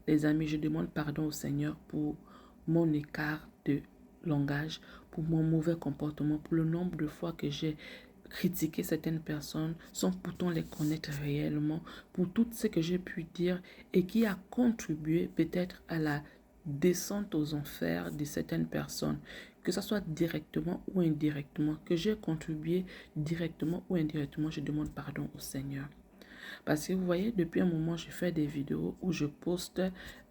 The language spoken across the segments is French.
Les amis, je demande pardon au Seigneur pour mon écart de langage, pour mon mauvais comportement, pour le nombre de fois que j'ai critiqué certaines personnes sans pourtant les connaître réellement, pour tout ce que j'ai pu dire et qui a contribué peut-être à la descente aux enfers de certaines personnes, que ce soit directement ou indirectement, que j'ai contribué directement ou indirectement, je demande pardon au Seigneur. Parce que vous voyez, depuis un moment, je fais des vidéos où je poste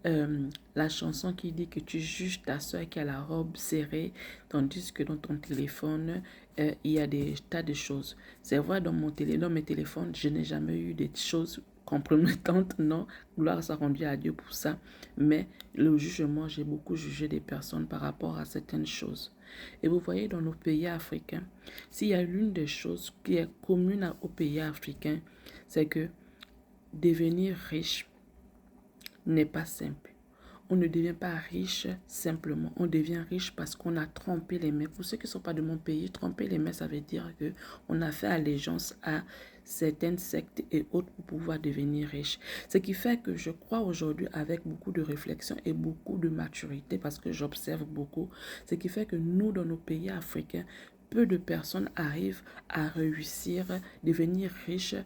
la chanson qui dit que tu juges ta soeur qui a la robe serrée, tandis que dans ton téléphone, il y a des tas de choses. C'est vrai, dans mes téléphones, je n'ai jamais eu des choses compromettantes, non, gloire soit rendue à Dieu pour ça. Mais le jugement, j'ai beaucoup jugé des personnes par rapport à certaines choses. Et vous voyez, dans nos pays africains, s'il y a l'une des choses qui est commune aux pays africains, c'est que devenir riche n'est pas simple. On ne devient pas riche simplement. On devient riche parce qu'on a trompé les mains. Pour ceux qui ne sont pas de mon pays, tromper les mains, ça veut dire qu'on a fait allégeance à certaines sectes et autres pour pouvoir devenir riche. Ce qui fait que je crois aujourd'hui, avec beaucoup de réflexion et beaucoup de maturité, parce que j'observe beaucoup, ce qui fait que nous, dans nos pays africains, peu de personnes arrivent à réussir, devenir riches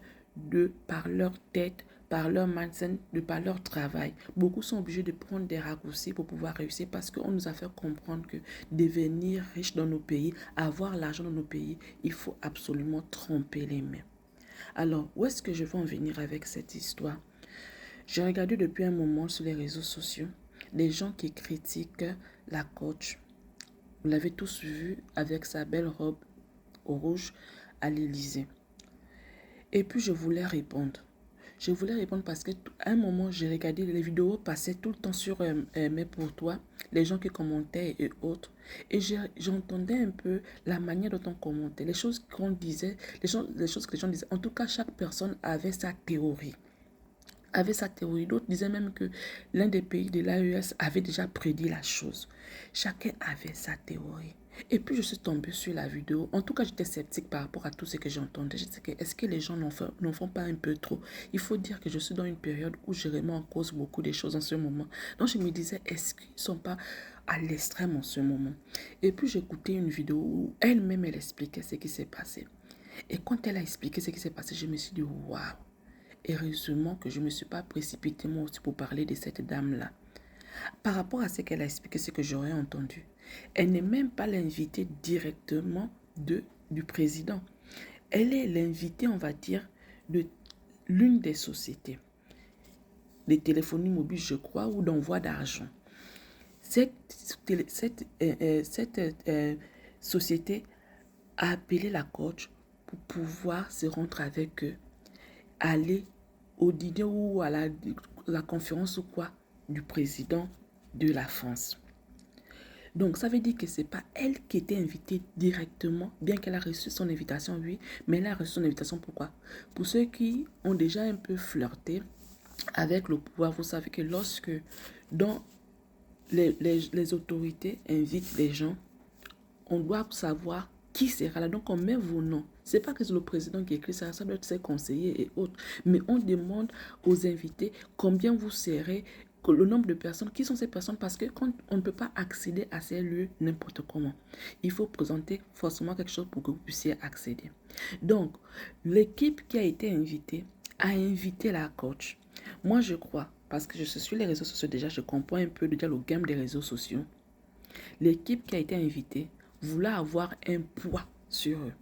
par leur tête, par leur mindset, par leur travail. Beaucoup sont obligés de prendre des raccourcis pour pouvoir réussir parce qu'on nous a fait comprendre que devenir riche dans nos pays, avoir l'argent dans nos pays, il faut absolument tromper les mains. Alors, où est-ce que je veux en venir avec cette histoire? J'ai regardé depuis un moment sur les réseaux sociaux des gens qui critiquent la coach. Vous l'avez tous vu avec sa belle robe au rouge à l'Élysée. Et puis, je voulais répondre. Je voulais répondre parce qu'à un moment, j'ai regardé les vidéos passaient tout le temps sur Mais pour toi, les gens qui commentaient et autres. Et j'entendais un peu la manière dont on commentait, les choses qu'on disait, les choses que les gens disaient. En tout cas, chaque personne avait sa théorie. D'autres disaient même que l'un des pays de l'AES avait déjà prédit la chose. Chacun avait sa théorie. Et puis je suis tombée sur la vidéo. En tout cas, j'étais sceptique par rapport à tout ce que j'entendais. Je disais que est-ce que les gens n'en font pas un peu trop? Il faut dire que je suis dans une période où je remets en cause beaucoup de choses en ce moment. Donc je me disais, est-ce qu'ils ne sont pas à l'extrême en ce moment? Et puis j'écoutais une vidéo où elle-même, elle expliquait ce qui s'est passé. Et quand elle a expliqué ce qui s'est passé, je me suis dit, waouh! Heureusement que je ne me suis pas précipitée moi aussi pour parler de cette dame-là. Par rapport à ce qu'elle a expliqué, ce que j'aurais entendu, elle n'est même pas l'invitée directement du président. Elle est l'invitée, on va dire, de l'une des sociétés, des téléphonie mobiles, je crois, ou d'envoi d'argent. Cette société a appelé la coach pour pouvoir se rendre avec eux, aller au dîner ou à la conférence ou quoi du président de la France. Donc, ça veut dire que ce n'est pas elle qui était invitée directement, bien qu'elle a reçu son invitation, oui, mais elle a reçu son invitation pourquoi? Pour ceux qui ont déjà un peu flirté avec le pouvoir, vous savez que lorsque dans les autorités invitent les gens, on doit savoir qui sera là. Donc, on met vos noms. Ce n'est pas que c'est le président qui écrit ça, ça doit être ses conseillers et autres. Mais on demande aux invités combien vous serez, le nombre de personnes, qui sont ces personnes, parce que quand on ne peut pas accéder à ces lieux n'importe comment. Il faut présenter forcément quelque chose pour que vous puissiez accéder. Donc, l'équipe qui a été invitée a invité la coach. Moi, je crois, parce que je suis sur les réseaux sociaux déjà, je comprends un peu déjà le game des réseaux sociaux. L'équipe qui a été invitée voulait avoir un poids sur eux,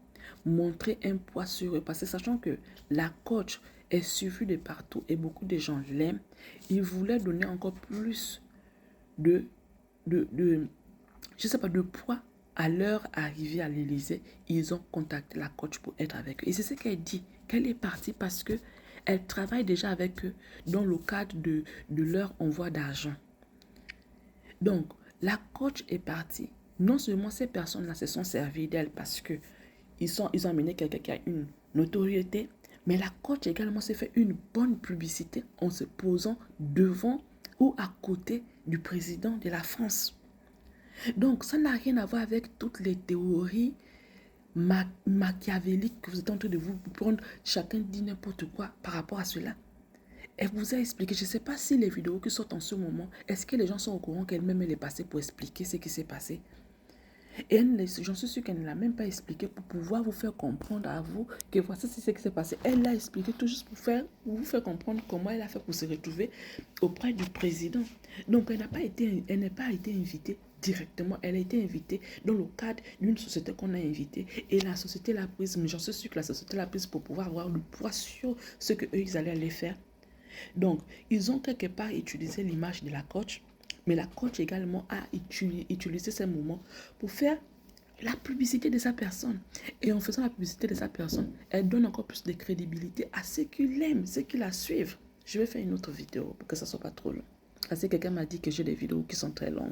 montrer un poids sur eux, parce que sachant que la coach est suivie de partout et beaucoup de gens l'aiment, ils voulaient donner encore plus de poids à leur arrivée à l'Élysée. Ils ont contacté la coach pour être avec eux. Et c'est ce qu'elle dit, qu'elle est partie parce que elle travaille déjà avec eux dans le cadre de leur envoi d'argent. Donc, la coach est partie. Non seulement ces personnes-là se sont servies d'elle parce que ils ont amené quelqu'un qui a une notoriété, mais la coach également s'est fait une bonne publicité en se posant devant ou à côté du président de la France. Donc, ça n'a rien à voir avec toutes les théories machiavéliques que vous êtes en train de vous prendre. Chacun dit n'importe quoi par rapport à cela. Elle vous a expliqué. Je ne sais pas si les vidéos qui sortent en ce moment, est-ce que les gens sont au courant qu'elle-même elle est passée pour expliquer ce qui s'est passé? Et j'en suis sûre qu'elle ne l'a même pas expliqué pour pouvoir vous faire comprendre à vous que voici ce qui s'est passé. Elle l'a expliqué tout juste pour vous faire comprendre comment elle a fait pour se retrouver auprès du président. Donc, elle n'a pas été invitée directement. Elle a été invitée dans le cadre d'une société qu'on a invitée. Et la société l'a prise, mais j'en suis sûre que la société l'a prise pour pouvoir avoir le poids sur ce qu'eux, ils allaient aller faire. Donc, ils ont quelque part utilisé l'image de la coach, mais la coach également a utilisé ces moments pour faire la publicité de sa personne. Et en faisant la publicité de sa personne, elle donne encore plus de crédibilité à ceux qui l'aiment, ceux qui la suivent. Je vais faire une autre vidéo pour que ça ne soit pas trop long. Parce que quelqu'un m'a dit que j'ai des vidéos qui sont très longues.